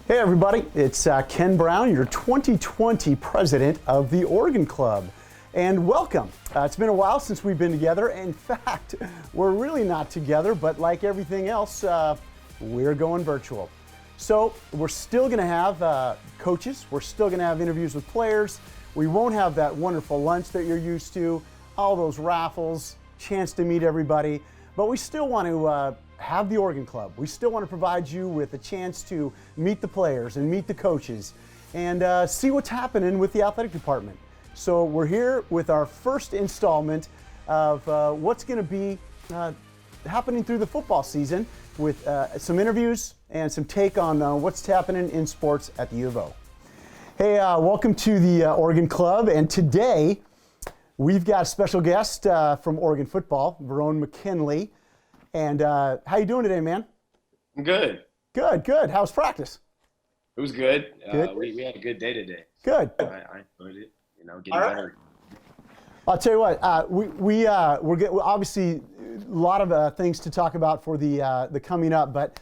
Hey everybody, it's Ken Brown, your 2020 president of the Oregon Club. And welcome. It's been a while since we've been together. In fact, we're really not together, but like everything else, we're going virtual. So we're still going to have coaches. We're still going to have interviews with players. We won't have that wonderful lunch that you're used to, all those raffles, chance to meet everybody. But we still want to have the Oregon Club. We still want to provide you with a chance to meet the players and meet the coaches and see what's happening with the athletic department. So we're here with our first installment of what's going to be happening through the football season with some interviews and some take on what's happening in sports at the U of O. Hey, welcome to the Oregon Club, and today we've got a special guest from Oregon football, Verone McKinley. And how you doing today, man? I'm good. Good. How's practice? It was good. Good. We had a good day today. Good. I enjoyed it. Getting better. I'll tell you what. We're obviously a lot of things to talk about for the coming up, but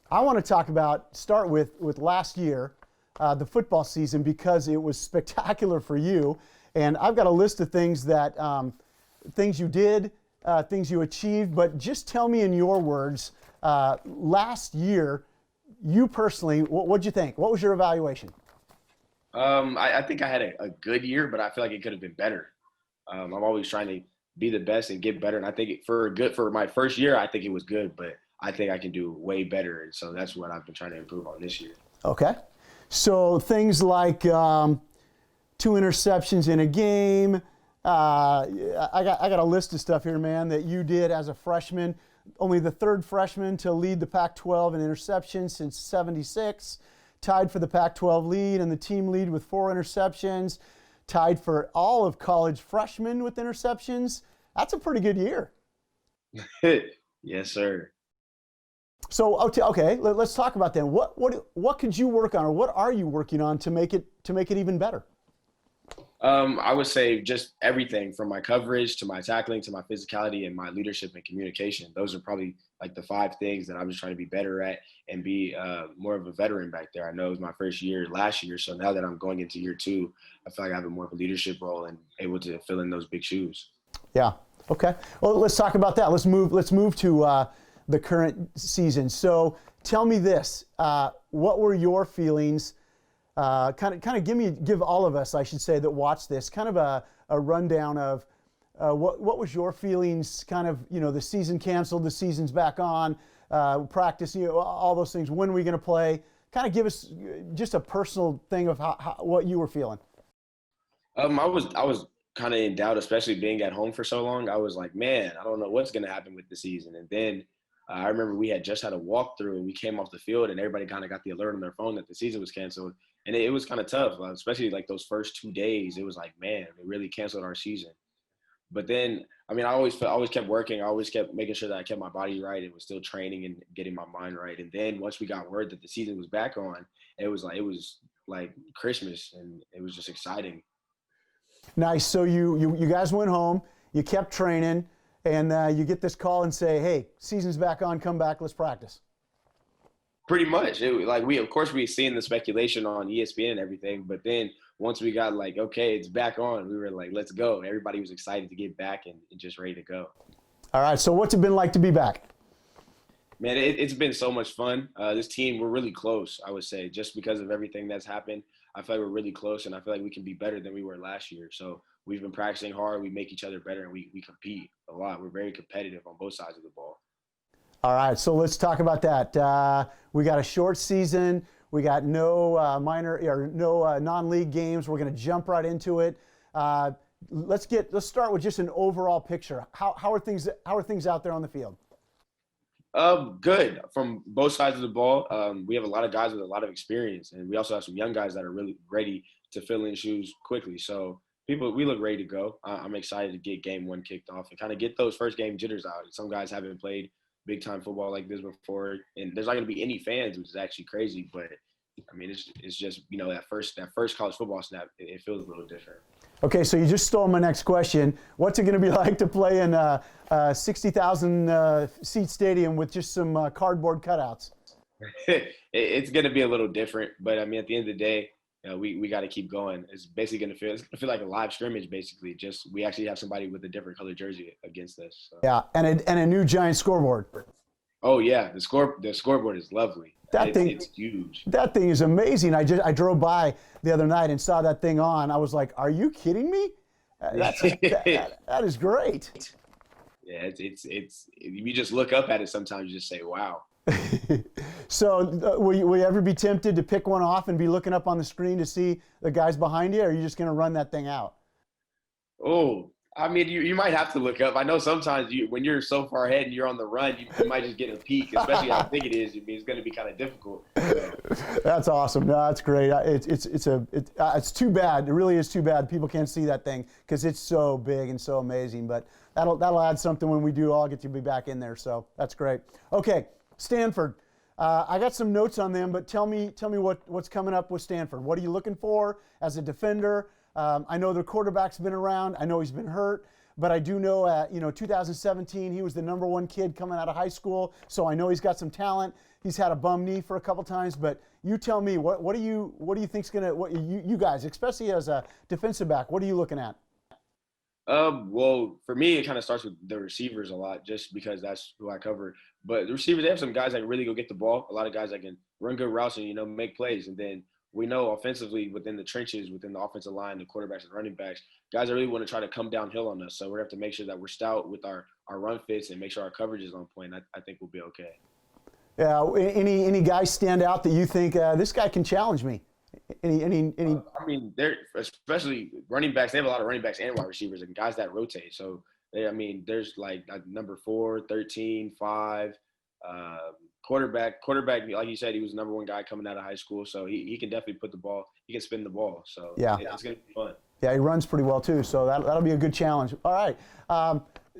I want to start with last year, the football season, because it was spectacular for you. And I've got a list of things things you did. Things you achieved, but just tell me in your words, last year, you personally, what'd you think? What was your evaluation? I think I had a good year, but I feel like it could have been better. I'm always trying to be the best and get better, and I think for my first year, I think it was good, but I think I can do way better, and so that's what I've been trying to improve on this year. Okay. So things like 2 interceptions in a game. I got a list of stuff here, man, that you did as a freshman. Only the third freshman to lead the Pac-12 in interceptions since '76. Tied for the Pac-12 lead and the team lead with 4 interceptions. Tied for all of college freshmen with interceptions. That's a pretty good year. Yes, sir. So okay, let's talk about that. What could you work on, or what are you working on to make it even better? I would say just everything from my coverage to my tackling to my physicality and my leadership and communication. Those are probably like the 5 things that I'm just trying to be better at and be more of a veteran back there. I know it was my first year last year, so now that I'm going into year 2, I feel like I have more of a leadership role and able to fill in those big shoes. Yeah. Okay. Well, let's talk about that. Let's move to the current season. So tell me this: what were your feelings? Kind of give all of us, I should say, that watch this, kind of a rundown of what was your feelings, kind of, the season canceled, the season's back on, practice, all those things. When are we going to play? Kind of give us just a personal thing of what you were feeling. I was kind of in doubt, especially being at home for so long. I was like, man, I don't know what's going to happen with the season. And then I remember we had just had a walkthrough and we came off the field and everybody kind of got the alert on their phone that the season was canceled. And it was kind of tough, especially like those first 2 days. It was like, man, they really canceled our season. But then, I always kept working. I always kept making sure that I kept my body right and was still training and getting my mind right. And then once we got word that the season was back on, it was like Christmas, and it was just exciting. Nice. So you guys went home, you kept training, and you get this call and say, hey, season's back on, come back, let's practice. Pretty much. We seen the speculation on ESPN and everything, but then once we got like, okay, it's back on, we were like, let's go. Everybody was excited to get back and just ready to go. All right. So what's it been like to be back? Man, it's been so much fun. This team, we're really close, I would say, just because of everything that's happened. I feel like we're really close, and I feel like we can be better than we were last year. So we've been practicing hard. We make each other better, and we compete a lot. We're very competitive on both sides of the ball. All right, so let's talk about that. We got a short season. We got no non-league games. We're going to jump right into it. Let's start with just an overall picture. How are things out there on the field? Good from both sides of the ball. We have a lot of guys with a lot of experience, and we also have some young guys that are really ready to fill in shoes quickly. So we look ready to go. I'm excited to get game 1 kicked off and kind of get those first game jitters out. Some guys haven't played big time football like this before, and there's not going to be any fans, which is actually crazy. But it's just that first college football snap. It feels a little different. Okay, so you just stole my next question. What's it going to be like to play in 60,000 seat stadium with just some cardboard cutouts? It's going to be a little different, but I mean, at the end of the day, we got to keep going. It's basically going to feel like a live scrimmage. Basically, just we actually have somebody with a different color jersey against us. So. Yeah, and a new giant scoreboard. Oh yeah, the scoreboard is lovely. It's huge. That thing is amazing. I drove by the other night and saw that thing on. I was like, "Are you kidding me? That is great." Yeah, it's you just look up at it sometimes, you just say, "Wow." So, will you ever be tempted to pick one off and be looking up on the screen to see the guys behind you, or are you just going to run that thing out? Oh, I mean, you might have to look up. I know sometimes when you're so far ahead and you're on the run, you might just get a peek, especially how big it is. I mean, it's going to be kind of difficult. That's awesome. No, that's great. It's too bad. It really is too bad people can't see that thing because it's so big and so amazing. But that'll add something when we do all get to be back in there. So that's great. Okay, Stanford. I got some notes on them, but tell me what's coming up with Stanford. What are you looking for as a defender? I know their quarterback's been around. I know he's been hurt, but I do know 2017 he was the #1 kid coming out of high school, so I know he's got some talent. He's had a bum knee for a couple times, but you tell me what do you think's gonna you guys, especially as a defensive back, what are you looking at? Well, for me, it kind of starts with the receivers a lot, just because that's who I cover. But the receivers, they have some guys that really go get the ball. A lot of guys that can run good routes and make plays, and then we know offensively within the trenches, within the offensive line, the quarterbacks and running backs, guys that really want to try to come downhill on us. So we have to make sure that we're stout with our run fits and make sure our coverage is on point. I think we'll be okay. Yeah. Any guys stand out that you think this guy can challenge me? Any? I mean, they're especially running backs. They have a lot of running backs and wide receivers and guys that rotate. So there's like number 4, 13, 5. Quarterback, like you said, he was the #1 guy coming out of high school, so he can definitely put the ball. He can spin the ball, so yeah, it's gonna be fun. Yeah, he runs pretty well too, so that'll be a good challenge. All right,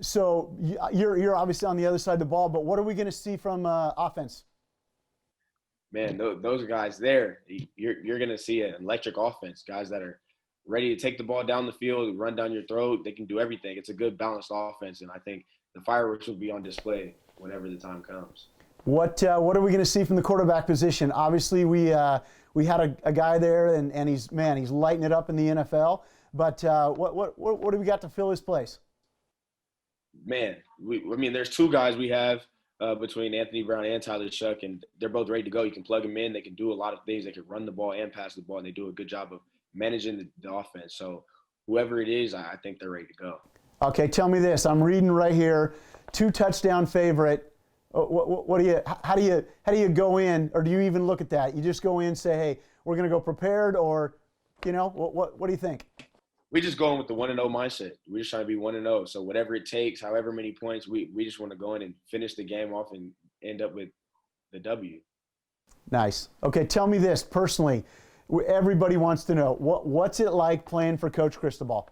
so you're obviously on the other side of the ball, but what are we going to see from offense? Man, those guys there, you're gonna see an electric offense. Guys that are ready to take the ball down the field, run down your throat. They can do everything. It's a good balanced offense, and I think the fireworks will be on display whenever the time comes. What are we going to see from the quarterback position? Obviously, we had a guy there, and he's lighting it up in the NFL. But what do we got to fill his place? Man, there's 2 guys we have between Anthony Brown and Tyler Shuck, and they're both ready to go. You can plug them in. They can do a lot of things. They can run the ball and pass the ball, and they do a good job of managing the offense. So whoever it is, I think they're ready to go. Okay, tell me this. I'm reading right here, 2-touchdown favorite. What do you? How do you go in, or do you even look at that? You just go in and say, "Hey, we're going to go prepared," or, what do you think? We just go in with the 1-0 mindset. We're just trying to be 1-0. So whatever it takes, however many points, we just want to go in and finish the game off and end up with the W. Nice. Okay, tell me this personally. Everybody wants to know what's it like playing for Coach Cristobal?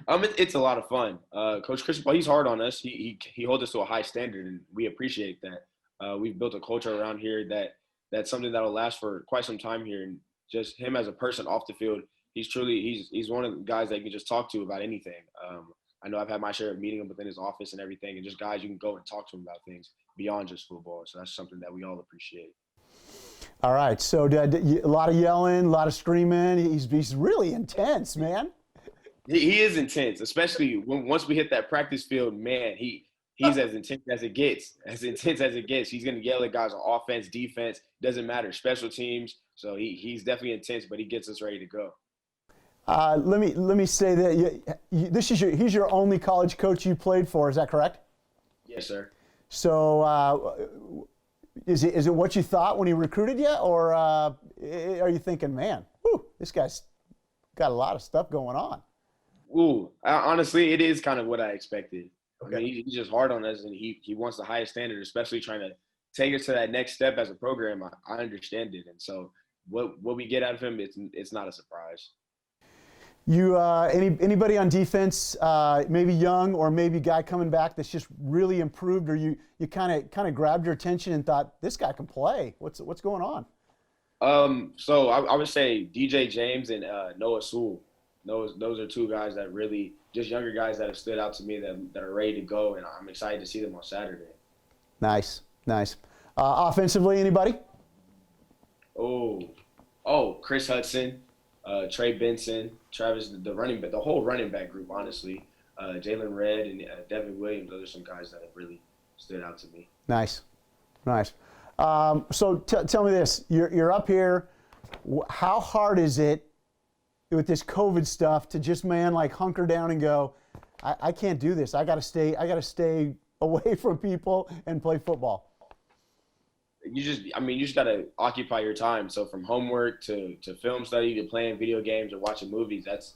It's a lot of fun. Coach Cristobal, he's hard on us. He holds us to a high standard, and we appreciate that. We've built a culture around here that's something that'll last for quite some time here. And just him as a person off the field, he's one of the guys that you can just talk to about anything. I know I've had my share of meeting him within his office and everything, and just guys you can go and talk to him about things beyond just football. So that's something that we all appreciate. All right. So a lot of yelling, a lot of screaming. He's really intense, man. He is intense, especially once we hit that practice field. Man, he's as intense as it gets. As intense as it gets. He's going to yell at guys on offense, defense, doesn't matter, special teams. So he's definitely intense, but he gets us ready to go. Let me say that he's your only college coach you played for. Is that correct? Yes, sir. So is it what you thought when he recruited you, or are you thinking, man, this guy's got a lot of stuff going on? Honestly, it is kind of what I expected. Okay. I mean, he's just hard on us, and he wants the highest standard, especially trying to take us to that next step as a program. I understand it, and so what we get out of him, it's not a surprise. You anybody on defense, maybe young or maybe guy coming back that's just really improved, or you kind of grabbed your attention and thought this guy can play? What's going on? So I would say DJ James and Noah Sewell. Those are 2 guys that really just younger guys that have stood out to me that are ready to go, and I'm excited to see them on Saturday. Nice. Offensively, anybody? Chris Hudson, Trey Benson, Travis, the whole running back group, honestly. Jalen Redd and Devin Williams, those are some guys that have really stood out to me. Nice. So tell me this: you're up here. How hard is it with this COVID stuff to just hunker down and go, I can't do this. I got to stay away from people and play football. You just got to occupy your time. So from homework to film study to playing video games or watching movies, that's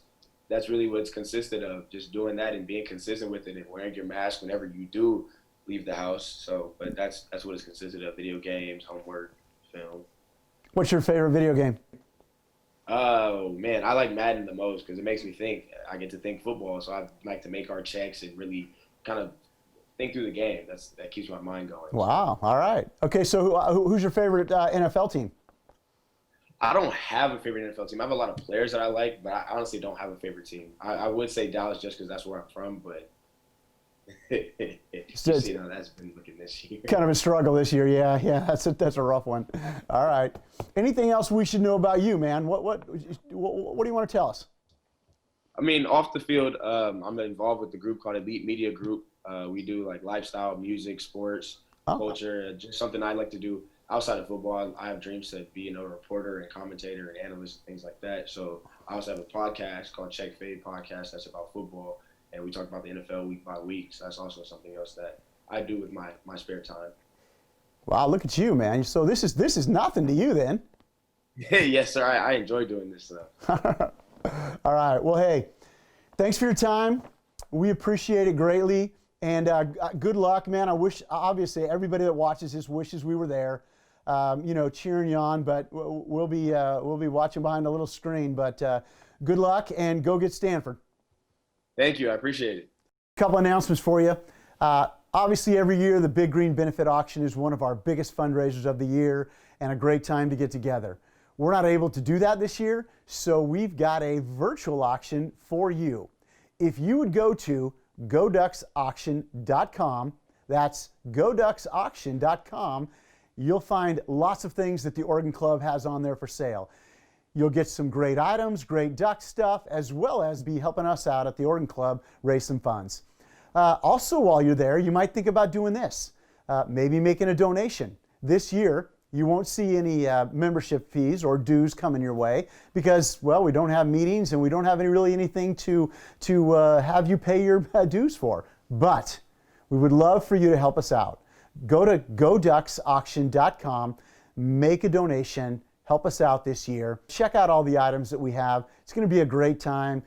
really what it's consisted of. Just doing that and being consistent with it and wearing your mask whenever you do leave the house. But that's what it's consisted of: video games, homework, film. What's your favorite video game? Oh man, I like Madden the most because it makes me think. I get to think football, so I like to make our checks and really kind of think through the game. That keeps my mind going. Wow. All right. Okay. So who's your favorite NFL team? I don't have a favorite NFL team. I have a lot of players that I like, but I honestly don't have a favorite team. I would say Dallas just because that's where I'm from, but that's been looking this year. Kind of a struggle this year. Yeah. That's a rough one. All right. Anything else we should know about you, man? What do you want to tell us? I mean, off the field, I'm involved with the group called Elite Media Group. We do like lifestyle, music, sports, culture, just something I like to do outside of football. I have dreams to be a reporter and commentator and analyst and things like that. So I also have a podcast called Check Fade Podcast that's about football, and we talk about the NFL week by week. So that's also something else that I do with my spare time. Wow, look at you, man. So this is nothing to you then. Yes, sir. I enjoy doing this stuff. All right. Well, hey, thanks for your time. We appreciate it greatly. And good luck, man. I wish, obviously, everybody that watches this wishes we were there, cheering you on. But we'll be watching behind a little screen. But good luck and go get Stanford. Thank you. I appreciate it. A couple announcements for you. Obviously, every year, the Big Green Benefit Auction is one of our biggest fundraisers of the year and a great time to get together. We're not able to do that this year, so we've got a virtual auction for you. If you would go to GoDucksAuction.com, that's GoDucksAuction.com, you'll find lots of things that the Oregon Club has on there for sale. You'll get some great items, great duck stuff, as well as be helping us out at the Oregon Club raise some funds. Also, while you're there, you might think about doing this, maybe making a donation. This year, you won't see any membership fees or dues coming your way because, well, we don't have meetings and we don't have anything to have you pay your dues for. But we would love for you to help us out. Go to GoDucksAuction.com, make a donation, help us out this year. Check out all the items that we have. It's going to be a great time.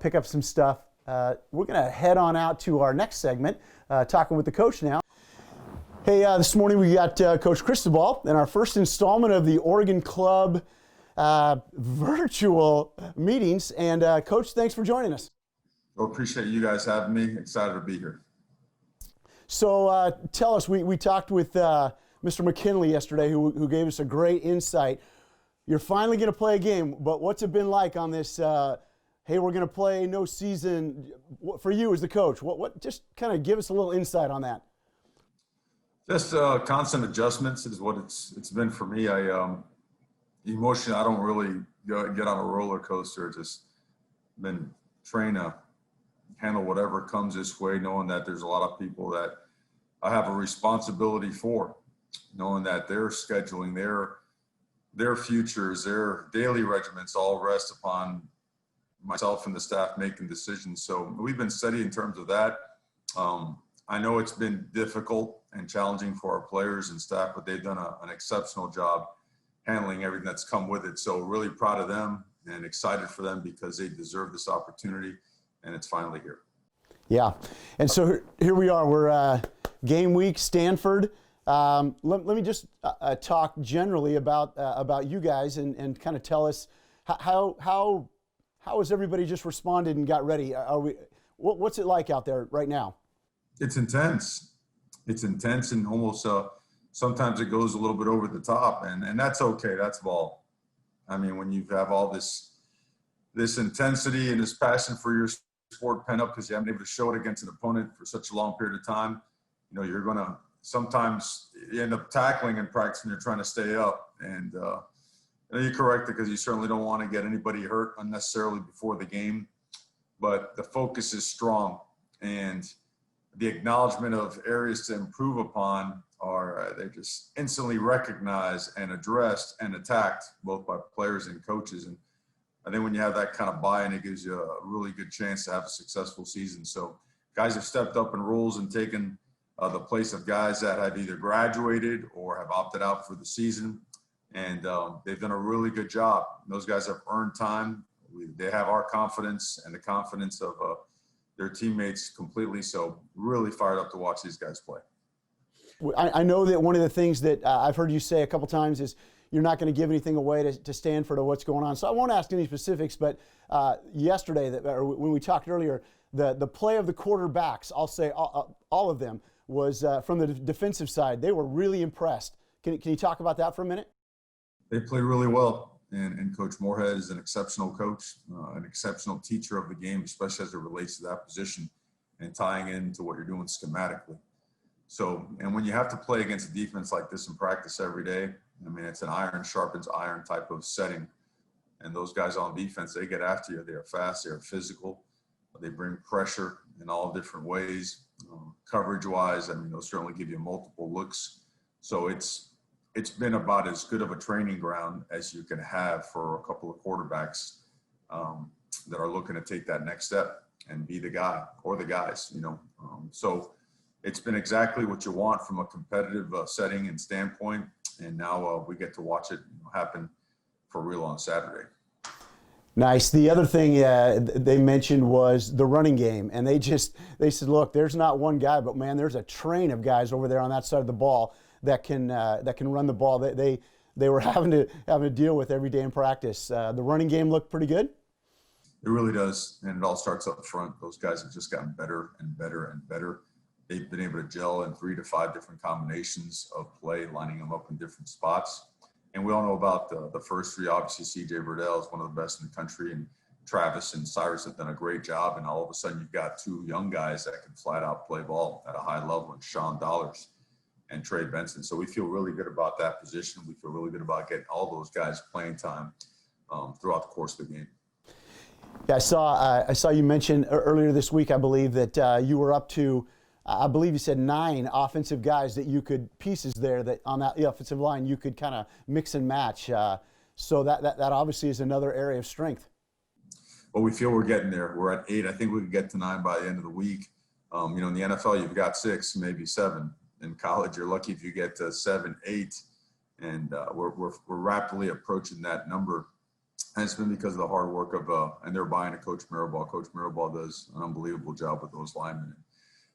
Pick up some stuff. We're going to head on out to our next segment, talking with the coach now. Hey, this morning we got Coach Cristobal in our first installment of the Oregon Club virtual meetings. And Coach, thanks for joining us. Well, appreciate you guys having me. Excited to be here. So tell us, we talked with Mr. McKinley yesterday who gave us a great insight. You're finally going to play a game, but what's it been like on this, hey, we're going to play no season, for you as the coach? What just kind of give us a little insight on that. Just constant adjustments is what it's been for me. Emotionally, I don't really get on a roller coaster. Just been trained to handle whatever comes this way, knowing that there's a lot of people that I have a responsibility for, knowing that their scheduling, their futures, their daily regiments all rest upon myself and the staff making decisions. So we've been steady in terms of that. I know it's been difficult and challenging for our players and staff, but they've done an exceptional job handling everything that's come with it. So really proud of them and excited for them because they deserve this opportunity, and it's finally here. Yeah, and so here we are. We're game week, Stanford. Let me just talk generally about you guys and kind of tell us how has everybody just responded and got ready? What's it like out there right now? It's intense. It's intense and almost sometimes it goes a little bit over the top, and that's okay. That's ball. I mean, when you have all this intensity and this passion for your sport pent up because you haven't been able to show it against an opponent for such a long period of time, you're gonna sometimes you end up tackling in practice and you're trying to stay up. And you're correct, because you certainly don't want to get anybody hurt unnecessarily before the game. But the focus is strong, and the acknowledgement of areas to improve upon are they're just instantly recognized and addressed and attacked, both by players and coaches. And I think when you have that kind of buy-in, it gives you a really good chance to have a successful season. So guys have stepped up in roles and taken the place of guys that have either graduated or have opted out for the season. And they've done a really good job. Those guys have earned time. They have our confidence and the confidence of their teammates completely. So really fired up to watch these guys play. I know that one of the things that I've heard you say a couple times is you're not going to give anything away to Stanford or what's going on. So I won't ask any specifics, but yesterday, or when we talked earlier, the play of the quarterbacks, I'll say all of them, was from the defensive side. They were really impressed. Can you talk about that for a minute? They played really well, and Coach Moorhead is an exceptional coach, an exceptional teacher of the game, especially as it relates to that position and tying into what you're doing schematically. So, and when you have to play against a defense like this in practice every day, I mean, it's an iron sharpens iron type of setting. And those guys on defense, they get after you. They are fast, they are physical. They bring pressure in all different ways. Coverage-wise, I mean, they'll certainly give you multiple looks. So it's been about as good of a training ground as you can have for a couple of quarterbacks that are looking to take that next step and be the guy or the guys, you know. So it's been exactly what you want from a competitive setting and standpoint. And now we get to watch it happen for real on Saturday. Nice. The other thing they mentioned was the running game, and they said, look, there's not one guy, but man, there's a train of guys over there on that side of the ball that can run the ball. They were having to deal with every day in practice. The running game looked pretty good. It really does, and it all starts up front. Those guys have just gotten better and better and better. They've been able to gel in 3 to 5 different combinations of play, lining them up in different spots. And we all know about the first 3. Obviously, C.J. Verdell is one of the best in the country, and Travis and Cyrus have done a great job. And all of a sudden, you've got 2 young guys that can flat out play ball at a high level, and Sean Dollars and Trey Benson. So we feel really good about that position. We feel really good about getting all those guys playing time throughout the course of the game. Yeah, I saw you mention earlier this week, I believe, that you were up to, I believe you said 9 offensive guys that you could, pieces there that on that offensive line you could kind of mix and match. So that obviously is another area of strength. Well, we feel we're getting there. We're at 8. I think we could get to 9 by the end of the week. In the NFL, you've got 6, maybe 7. In college, you're lucky if you get to 7, 8. And we're rapidly approaching that number. And it's been because of the hard work of, and they're buying to Coach Mirabal. Coach Mirabal does an unbelievable job with those linemen.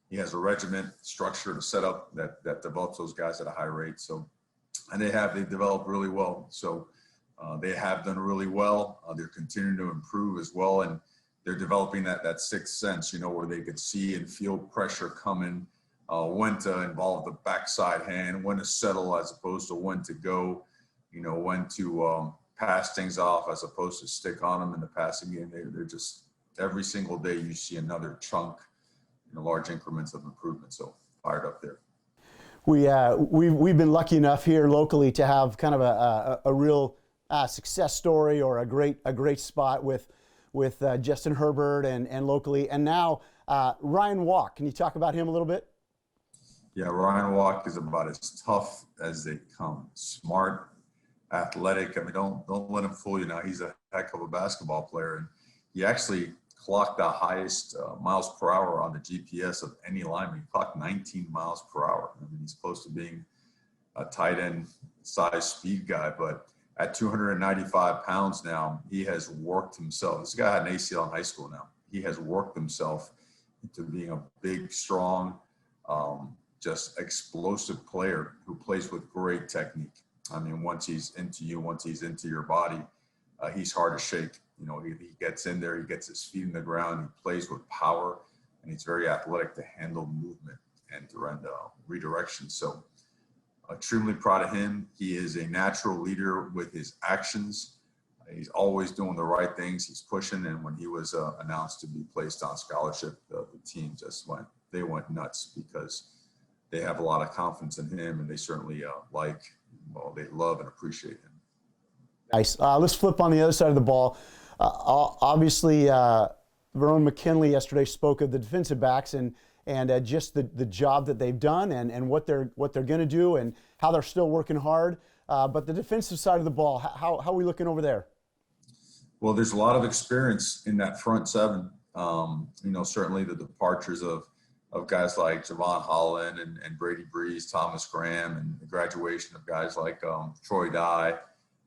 He has a regiment structure to set up that develops those guys at a high rate. So, and they've developed really well. So they have done really well. They're continuing to improve as well. And they're developing that sixth sense, where they could see and feel pressure coming, when to involve the backside hand, when to settle as opposed to when to go, when to pass things off as opposed to stick on them in the passing game. They're just, every single day you see another chunk, large increments of improvement. So fired up there. We've been lucky enough here locally to have kind of a real success story or a great spot with Justin Herbert and locally, and now Ryan Walk. Can you talk about him a little bit? Yeah, Ryan Walk is about as tough as they come. Smart, athletic. I mean, don't let him fool you. Now he's a heck of a basketball player, and he actually clocked the highest miles per hour on the GPS of any lineman. He clocked 19 miles per hour. I mean, he's close to being a tight end size speed guy, but at 295 pounds now, he has worked himself. This guy had an ACL in high school now. He has worked himself into being a big, strong, just explosive player who plays with great technique. I mean, once he's into you, once he's into your body, he's hard to shake. He gets in there, he gets his feet in the ground, he plays with power, and he's very athletic to handle movement and to run redirection. So extremely proud of him. He is a natural leader with his actions. He's always doing the right things. He's pushing, and when he was announced to be placed on scholarship, the team just went nuts because they have a lot of confidence in him, and they certainly they love and appreciate him. Nice. Let's flip on the other side of the ball. Obviously, Verone McKinley yesterday spoke of the defensive backs and just the job that they've done and what they're going to do and how they're still working hard. But the defensive side of the ball, how are we looking over there? Well, there's a lot of experience in that front seven. Certainly the departures of guys like Javon Holland and Brady Breeze, Thomas Graham, and the graduation of guys like Troy Dye,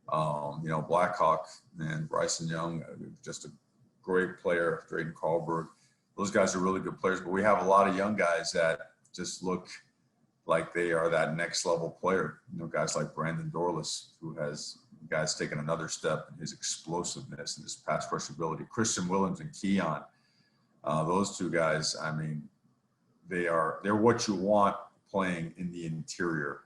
Blackhawk, and Bryson Young, just a great player, Drayden Carlberg. Those guys are really good players, but we have a lot of young guys that just look like they are that next level player. Guys like Brandon Dorless, who has guys taken another step in his explosiveness and his pass rush ability. Christian Williams and Keon, those two guys, I mean, they're what you want playing in the interior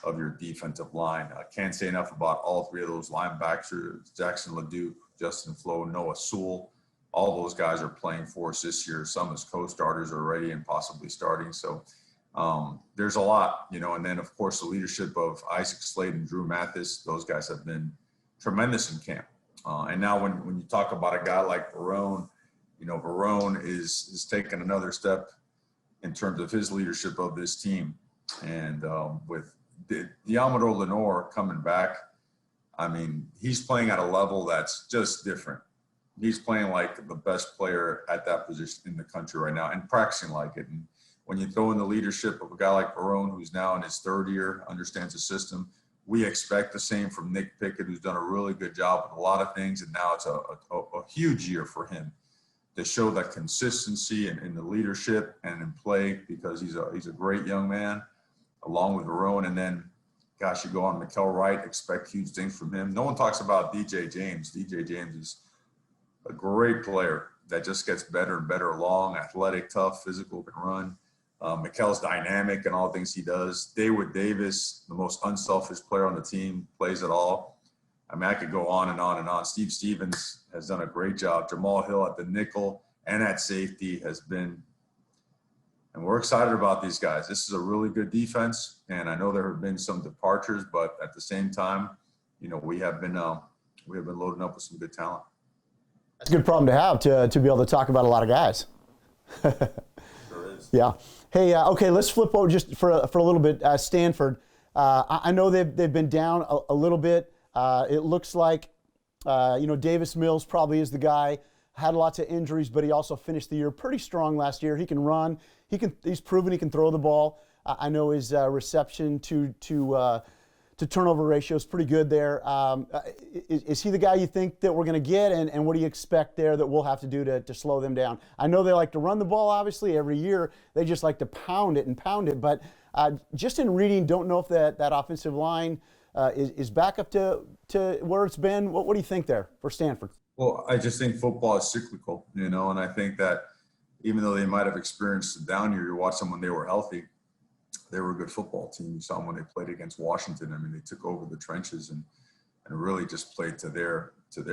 of your defensive line. I can't say enough about all three of those linebackers, Jackson LeDuc, Justin Flo, Noah Sewell. All those guys are playing for us this year, some as co-starters already and possibly starting. So there's a lot, and then of course the leadership of Isaac Slade and Drew Mathis, those guys have been tremendous in camp. And now when you talk about a guy like Verone, Verone is taking another step in terms of his leadership of this team. And with Diamador Lenore coming back, I mean, he's playing at a level that's just different. He's playing like the best player at that position in the country right now and practicing like it. And when you throw in the leadership of a guy like Verone, who's now in his third year, understands the system, we expect the same from Nick Pickett, who's done a really good job with a lot of things. And now it's a huge year for him to show that consistency in the leadership and in play, because he's a great young man, along with Verone. And then, gosh, you go on Mikael Wright, expect huge things from him. No one talks about DJ James. DJ James is a great player that just gets better and better along, athletic, tough, physical, can run. Mikael's dynamic in all things he does. David Davis, the most unselfish player on the team, plays it all. I mean, I could go on and on and on. Steve Stevens has done a great job. Jamal Hill at the nickel and at safety has been, and we're excited about these guys. This is a really good defense, and I know there have been some departures, but at the same time, we have been loading up with some good talent. That's a good problem to have, to be able to talk about a lot of guys. Sure is. Yeah. Hey, okay, let's flip over just for a little bit. Stanford, I know they've been down a little bit. It looks like, Davis Mills probably is the guy. Had lots of injuries, but he also finished the year pretty strong last year. He can run. He's proven he can throw the ball. I know his reception to turnover ratio is pretty good there. Is he the guy you think that we're going to get, and what do you expect there that we'll have to do to slow them down? I know they like to run the ball, obviously, every year. They just like to pound it, but just in reading, don't know if that offensive line is back up to where it's been. What do you think there for Stanford? Well, I just think football is cyclical, and I think that even though they might have experienced a down year, you watch them when they were healthy, they were a good football team. You saw them when they played against Washington. I mean, they took over the trenches and really just played to their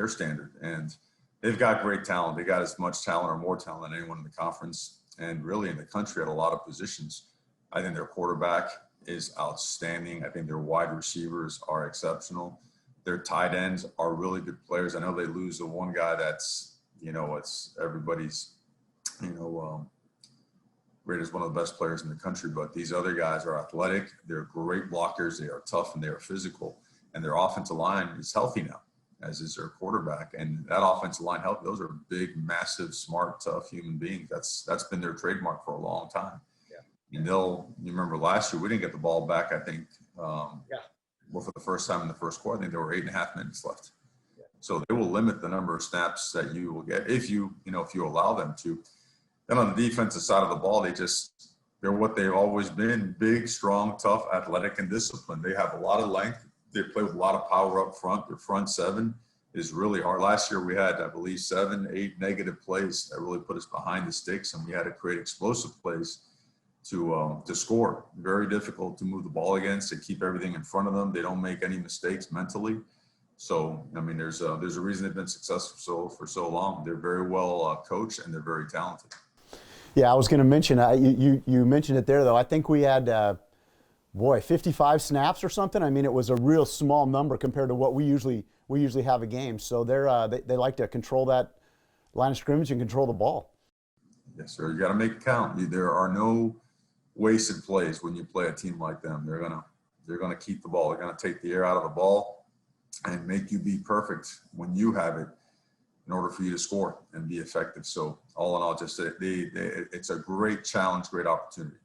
standard. And they've got great talent. They got as much talent or more talent than anyone in the conference and really in the country at a lot of positions. I think their quarterback is outstanding. I think their wide receivers are exceptional. Their tight ends are really good players. I know they lose the one guy that's, it's everybody's, rated as one of the best players in the country, but these other guys are athletic. They're great blockers. They are tough and they are physical. And their offensive line is healthy now, as is their quarterback. And that offensive line healthy. Those are big, massive, smart, tough human beings. That's been their trademark for a long time. Yeah. And you remember last year we didn't get the ball back. I think. Well, for the first time in the first quarter, I think there were 8.5 minutes left. Yeah. So they will limit the number of snaps that you will get if you allow them to. Then on the defensive side of the ball, they're what they've always been: big, strong, tough, athletic, and disciplined. They have a lot of length. They play with a lot of power up front. Their front seven is really hard. Last year we had, I believe, 7, 8 negative plays that really put us behind the sticks, and we had to create explosive plays to score. Very difficult to move the ball against. They keep everything in front of them. They don't make any mistakes mentally. So, I mean, there's a reason they've been successful for so long. They're very well coached and they're very talented. Yeah, I was going to mention, you mentioned it there, though. I think we had, 55 snaps or something. I mean, it was a real small number compared to what we usually have a game. So they like to control that line of scrimmage and control the ball. Yes, sir. You got to make it count. There are no wasted plays when you play a team like them. They're gonna keep the ball. They're gonna take the air out of the ball and make you be perfect when you have it in order for you to score and be effective. So all in all, just it's a great challenge, great opportunity.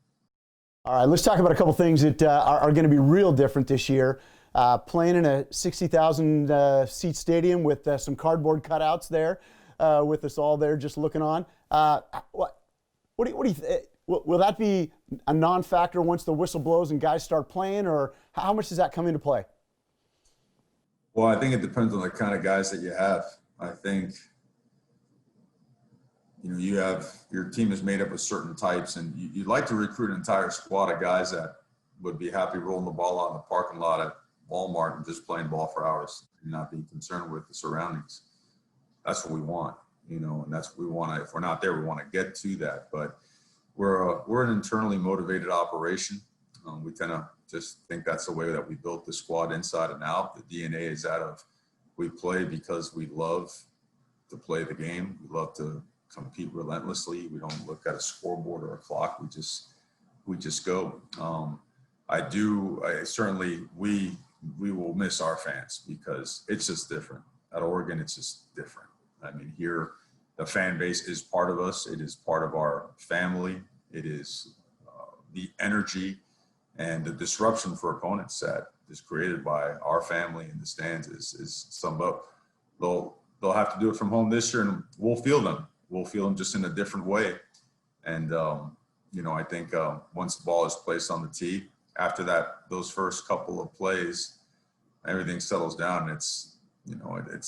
All right, let's talk about a couple things that are going to be real different this year. Playing in a 60,000 seat stadium with some cardboard cutouts there, with us all there just looking on. What do you think? Will that be a non-factor once the whistle blows and guys start playing, or how much does that come into play? Well, I think it depends on the kind of guys that you have. I think, you have, your team is made up of certain types, and you'd like to recruit an entire squad of guys that would be happy rolling the ball out in the parking lot at Walmart and just playing ball for hours and not being concerned with the surroundings. That's what we want, and that's what we want. If we're not there, we want to get to that. But we're an internally motivated operation. We tend to just think that's the way that we built the squad inside and out. The DNA is that of we play because we love to play the game. We love to compete relentlessly. We don't look at a scoreboard or a clock. We just go. We will miss our fans because it's just different. At Oregon, it's just different. I mean, here, the fan base is part of us. It is part of our family. It is the energy and the disruption for opponents that is created by our family in the stands is some up. They'll have to do it from home this year, and we'll feel them. We'll feel them just in a different way. And I think once the ball is placed on the tee, after those first couple of plays, everything settles down. It's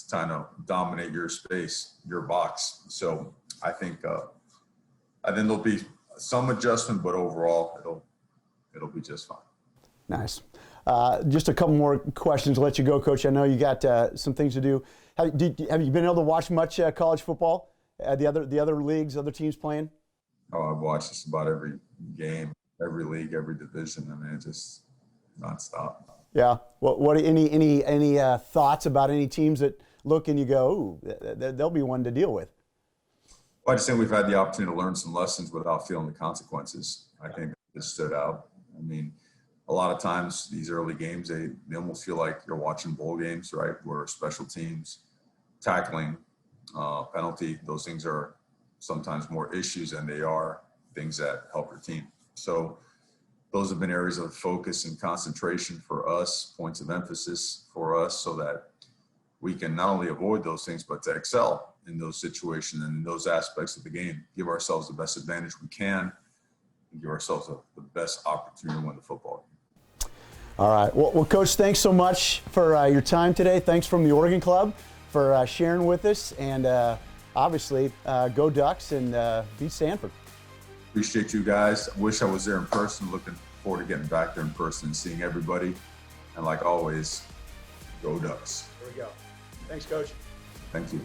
time to dominate your space, your box. So I think there'll be some adjustment, but overall it'll be just fine. Nice. Just a couple more questions to let you go, Coach. I know you got some things to do. Have you been able to watch much college football? The other leagues, other teams playing? Oh, I've watched just about every game, every league, every division. I mean, it's just nonstop. Yeah. What any thoughts about any teams that look and you go, ooh, they'll be one to deal with? Well, I just think we've had the opportunity to learn some lessons without feeling the consequences. I think it stood out. I mean, a lot of times these early games, they almost feel like you're watching bowl games, right? Where special teams, tackling, penalty, those things are sometimes more issues than they are things that help your team. So those have been areas of focus and concentration for us, points of emphasis for us, so that we can not only avoid those things, but to excel in those situations and in those aspects of the game, give ourselves the best advantage we can, and give ourselves the best opportunity to win the football game. All right. Well, Coach, thanks so much for your time today. Thanks from the Oregon Club for sharing with us. And obviously, go Ducks and beat Stanford. Appreciate you guys. I wish I was there in person. Looking forward to getting back there in person and seeing everybody. And like always, go Ducks. There we go. Thanks, Coach. Thank you.